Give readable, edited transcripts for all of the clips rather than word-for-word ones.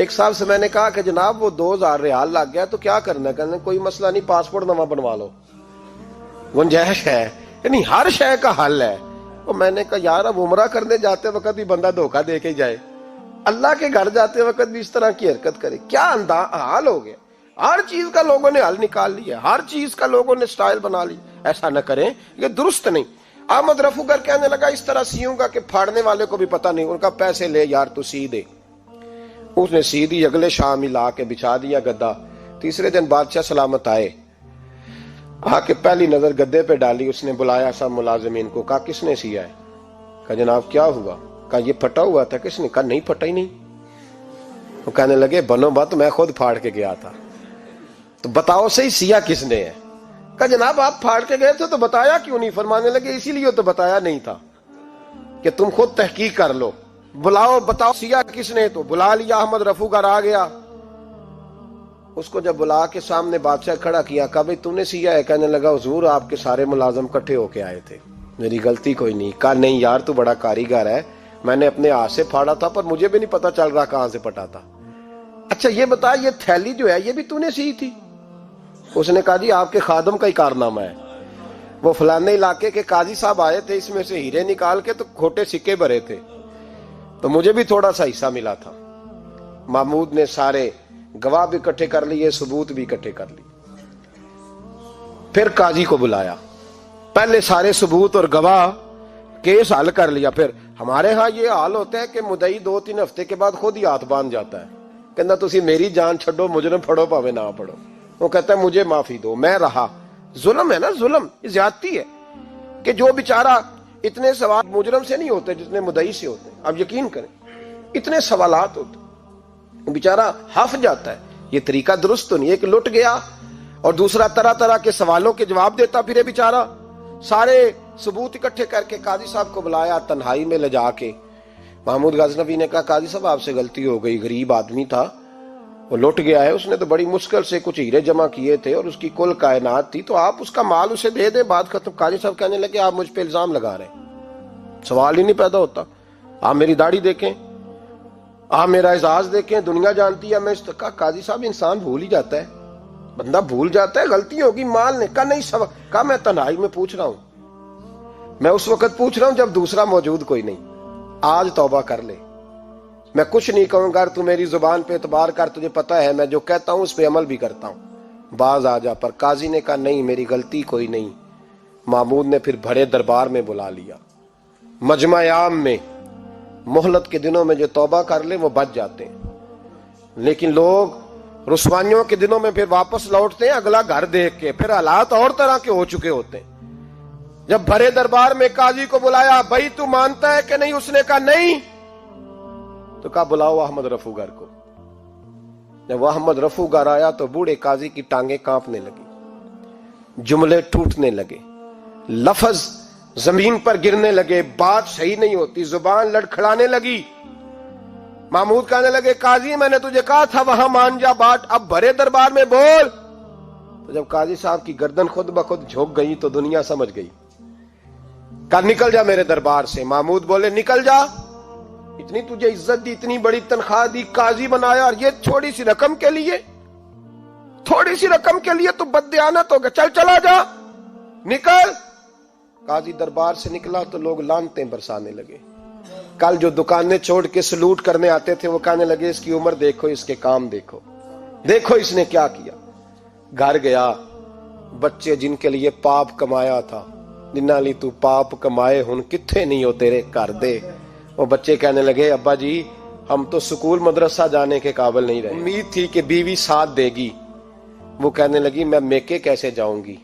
ایک صاحب سے میں نے کہا کہ جناب وہ 2000 ریال لگ گیا تو کیا کرنا ہے؟ کہنے کوئی مسئلہ نہیں، پاسپورٹ نواں بنوا لو، گنجائش ہے، یعنی ہر شے کا حل ہے۔ تو میں نے کہا یار اب عمرہ کرنے جاتے وقت بھی بندہ دھوکہ دے کے جائے، اللہ کے گھر جاتے وقت بھی اس طرح کی حرکت کرے، کیا حال ہو گیا؟ ہر چیز کا لوگوں نے حل نکال لیا، ہر چیز کا لوگوں نے سٹائل بنا لی۔ ایسا نہ کریں، یہ درست نہیں۔ احمد رفوگر کہنے لگا اس طرح سیوں گا کہ پھاڑنے والے کو بھی پتہ نہیں۔ ان کا پیسے لے یار تو سی دے۔ اس نے سی دی، اگلے شام ہی لا کے بچھا دیا گدا۔ تیسرے دن بادشاہ سلامت آئے، آ کے پہلی نظر گدے پہ ڈالی، اس نے بلایا سب ملازمین کو، کہا کس نے سیا ہے؟ کہا جناب کیا ہوا؟ کہا یہ پھٹا ہوا تھا۔ کس نے؟ کہا نہیں پھٹا ہی نہیں۔ وہ کہنے لگے بنو بات، میں خود پھاڑ کے گیا تھا، تو بتاؤ صحیح سیا کس نے ہے؟ کہا جناب آپ پھاڑ کے گئے تھے تو بتایا کیوں نہیں؟ فرمانے لگے اسی لیے تو بتایا نہیں تھا کہ تم خود تحقیق کر لو، بلاؤ بتاؤ سیا کس نے۔ تو بلا لیا، احمد رفوگر آ گیا۔ اس کو جب بلا کے سامنے بادشاہ کھڑا کیا، کہا بھئی تم نے سیا ہے؟ کہنے لگا حضور آپ کے سارے ملازم کٹھے ہو کے آئے تھے، میری غلطی کوئی نہیں۔ کہا نہیں یار تو بڑا کاریگر ہے، میں نے اپنے ہاتھ سے پھاڑا تھا پر مجھے بھی نہیں پتا چل رہا کہاں سے پھٹا تھا۔ اچھا یہ بتا یہ تھیلی جو ہے یہ بھی تو نے سی تھی؟ اس نے کہا جی آپ کے خادم کا ہی کارنامہ ہے، وہ فلانے علاقے کے قاضی صاحب آئے تھے، اس میں سے ہیرے نکال کے تو کھوٹے سکے بھرے تھے، تو مجھے بھی تھوڑا سا حصہ ملا تھا۔ محمود نے سارے گواہ بھی اکٹھے کر لیے، ثبوت بھی اکٹھے کر لیے۔ پھر قاضی کو بلایا، پہلے سارے ثبوت اور گواہ کیس حل کر لیا۔ پھر ہمارے ہاں یہ حال ہوتا ہے کہ مدعی 2-3 ہفتے کے بعد خود ہی ہاتھ باندھ جاتا ہے، کہنا تسی میری جان چھڈو، مجرم پھڑو پاوے نہ پڑھو۔ وہ کہتا ہے مجھے معافی دو، میں رہا۔ ظلم ہے نا، ظلم، یہ زیادتی ہے کہ جو بیچارہ اتنے سوال مجرم سے نہیں ہوتے جتنے مدعی سے ہوتے ہیں۔ اب یقین کریں اتنے سوالات ہوتے، بیچارہ ہف جاتا ہے۔ یہ طریقہ درست تو نہیں، ایک لٹ گیا اور دوسرا طرح طرح کے سوالوں کے جواب دیتا پھرے بیچارہ۔ سارے ثبوت اکٹھے کر کے قاضی صاحب کو بلایا، تنہائی میں لے جا کے محمود غزنوی نے کہا قاضی صاحب آپ سے غلطی ہو گئی، غریب آدمی تھا، وہ لٹ گیا ہے، اس نے تو بڑی مشکل سے کچھ ہیرے جمع کیے تھے اور اس کی کل کائنات تھی، تو آپ اس کا مال اسے دے دیں، بات ختم۔ قاضی صاحب کہنے لگے آپ مجھ پہ الزام لگا رہے ہیں، سوال ہی نہیں پیدا ہوتا۔ آپ میری داڑھی دیکھیں، آپ میرا اعزاز دیکھیں، دنیا جانتی ہے میں اس کا۔ قاضی صاحب انسان بھول ہی جاتا ہے، بندہ بھول جاتا ہے، غلطی ہوگی، مال نے کہا نہیں سب کہا میں تنہائی میں پوچھ رہا ہوں، میں اس وقت پوچھ رہا ہوں جب دوسرا موجود کوئی نہیں، آج توبہ کر لے، میں کچھ نہیں کہوں گا، تو میری زبان پہ اعتبار کر، تجھے پتہ ہے میں جو کہتا ہوں اس پہ عمل بھی کرتا ہوں، باز آ جا۔ پر قاضی نے کہا نہیں میری غلطی کوئی نہیں۔ محمود نے پھر بڑے دربار میں بلا لیا، مجمع عام میں۔ مہلت کے دنوں میں جو توبہ کر لے وہ بچ جاتے ہیں، لیکن لوگ رسوائیوں کے دنوں میں پھر واپس لوٹتے ہیں اگلا گھر دیکھ کے، پھر حالات اور طرح کے ہو چکے ہوتے ہیں۔ جب بڑے دربار میں قاضی کو بلایا، بھائی تو مانتا ہے کہ نہیں؟ اس نے کہا نہیں۔ تو کہا بلاؤ احمد رفوگر کو۔ جب وہ احمد رفوگر آیا تو بوڑھے قاضی کی ٹانگیں کانپنے لگی، جملے ٹوٹنے لگے، لفظ زمین پر گرنے لگے، بات صحیح نہیں ہوتی، زبان لڑکھڑانے لگی۔ محمود کہنے لگے قاضی میں نے تجھے کہا تھا وہاں مان جا بات، اب بڑے دربار میں بول۔ تو جب قاضی صاحب کی گردن خود بخود جھک گئی تو دنیا سمجھ گئی، کہا نکل جا میرے دربار سے۔ محمود بولے نکل جا، اتنی تجھے عزت دی، اتنی بڑی تنخواہ دی، قاضی بنایا، اور یہ تھوڑی سی رقم کے لیے، تھوڑی سی رقم کے لیے تو بددیانت ہو گیا، چل چلا جا، نکل۔ قاضی دربار سے نکلا تو لوگ لعنتیں برسانے لگے۔ کل جو دکانیں چھوڑ کے سلوٹ کرنے آتے تھے وہ کہنے لگے اس کی عمر دیکھو، اس کے کام دیکھو، دیکھو اس نے کیا کیا۔ گھر گیا، بچے جن کے لیے پاپ کمایا تھا، جنہاں لی تو پاپ کمائے ہن کتھے نہیں ہو تیرے گھر دے، وہ بچے کہنے لگے ابا جی ہم تو سکول مدرسہ جانے کے قابل نہیں رہے، امید تھی کہ بیوی ساتھ دے گی۔ وہ کہنے لگی میں میکے کیسے جاؤں گی،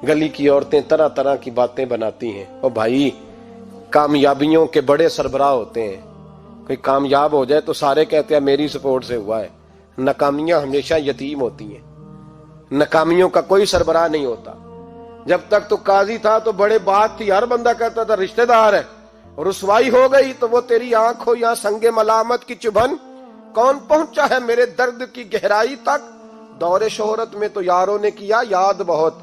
گلی کی عورتیں طرح طرح کی باتیں بناتی ہیں۔ اور بھائی کامیابیوں کے بڑے سربراہ ہوتے ہیں، کوئی کامیاب ہو جائے تو سارے کہتے ہیں میری سپورٹ سے ہوا ہے، ناکامیاں ہمیشہ یتیم ہوتی ہیں، ناکامیوں کا کوئی سربراہ نہیں ہوتا۔ جب تک تو قاضی تھا تو بڑے بات تھی، ہر بندہ کہتا تھا رشتہ دار ہے، رسوائی ہو گئی تو وہ تیری آنکھ ہو یا سنگ ملامت کی چبھن، کون پہنچا ہے میرے درد کی گہرائی تک، دور شہرت میں تو یاروں نے کیا یاد بہت،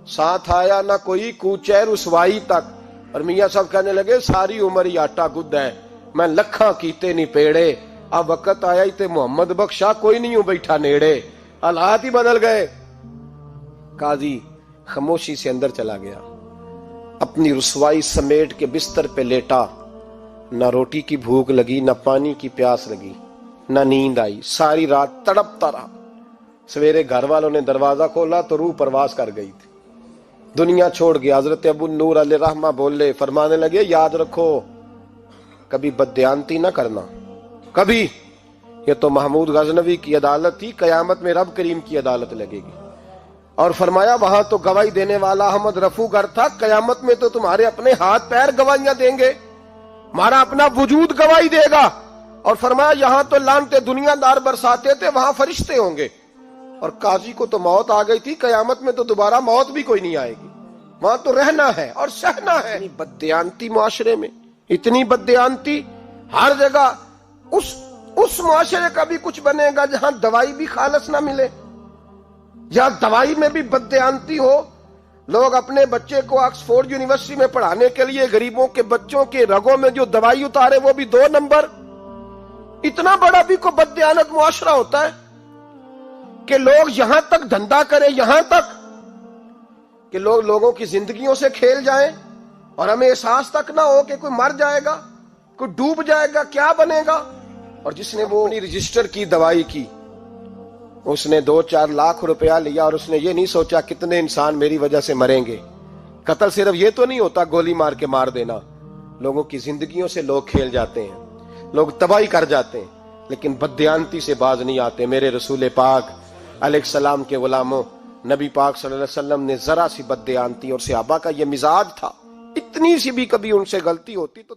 ساتھ آیا نہ کوئی کوچے رسوائی تک۔ اور میاں صاحب کہنے لگے ساری عمر ہی آٹا گد ہے، میں لکھاں کیتے نہیں پیڑے، اب وقت آیا ہی تے محمد بخشا کوئی نہیں ہوں بیٹھا نیڑے، حالات ہی بدل گئے۔ قاضی خاموشی سے اندر چلا گیا، اپنی رسوائی سمیٹ کے بستر پہ لیٹا، نہ روٹی کی بھوک لگی، نہ پانی کی پیاس لگی، نہ نیند آئی، ساری رات تڑپتا رہا۔ سویرے گھر والوں نے دروازہ کھولا تو روح پرواز کر گئی تھی، دنیا چھوڑ گیا۔ حضرت ابو نور علیہ رحمہ بولے، فرمانے لگے یاد رکھو کبھی بددیانتی نہ کرنا، کبھی۔ یہ تو محمود غزنوی کی عدالت تھی، قیامت میں رب کریم کی عدالت لگے گی۔ اور فرمایا وہاں تو گواہی دینے والا احمد رفو گر تھا، قیامت میں تو تمہارے اپنے ہاتھ پیر گواہیاں دیں گے، ہمارا اپنا وجود گواہی دے گا۔ اور فرمایا یہاں تو لانتے دنیا دار برساتے تھے، وہاں فرشتے ہوں گے۔ اور قاضی کو تو موت آ گئی تھی، قیامت میں تو دوبارہ موت بھی کوئی نہیں آئے گی، وہاں تو رہنا ہے اور سہنا ہے۔ اتنی بددیانتی معاشرے میں، اتنی بددیانتی ہر جگہ۔ اس معاشرے کا بھی کچھ بنے گا جہاں دوائی بھی خالص نہ ملے، یا دوائی میں بھی بددیانتی ہو۔ لوگ اپنے بچے کو آکسفورڈ یونیورسٹی میں پڑھانے کے لیے غریبوں کے بچوں کے رگوں میں جو دوائی اتارے وہ بھی 2 نمبر۔ اتنا بڑا بھی کوئی بددیانت معاشرہ ہوتا ہے کہ لوگ یہاں تک دھندا کریں، یہاں تک کہ لوگ لوگوں کی زندگیوں سے کھیل جائیں اور ہمیں احساس تک نہ ہو کہ کوئی مر جائے گا، کوئی ڈوب جائے گا، کیا بنے گا۔ اور جس نے وہ اپنی رجسٹر کی دوائی کی، اس نے 2-4 لاکھ روپیہ لیا اور اس نے یہ نہیں سوچا کتنے انسان میری وجہ سے مریں گے۔ قتل صرف یہ تو نہیں ہوتا گولی مار کے مار دینا، لوگوں کی زندگیوں سے لوگ کھیل جاتے ہیں، لوگ تباہی کر جاتے ہیں، لیکن بددیانتی سے باز نہیں آتے۔ میرے رسول پاک علیہ السلام کے غلاموں، نبی پاک صلی اللہ علیہ وسلم نے ذرا سی بددیانتی، اور صحابہ کا یہ مزاج تھا، اتنی سی بھی کبھی ان سے غلطی ہوتی تو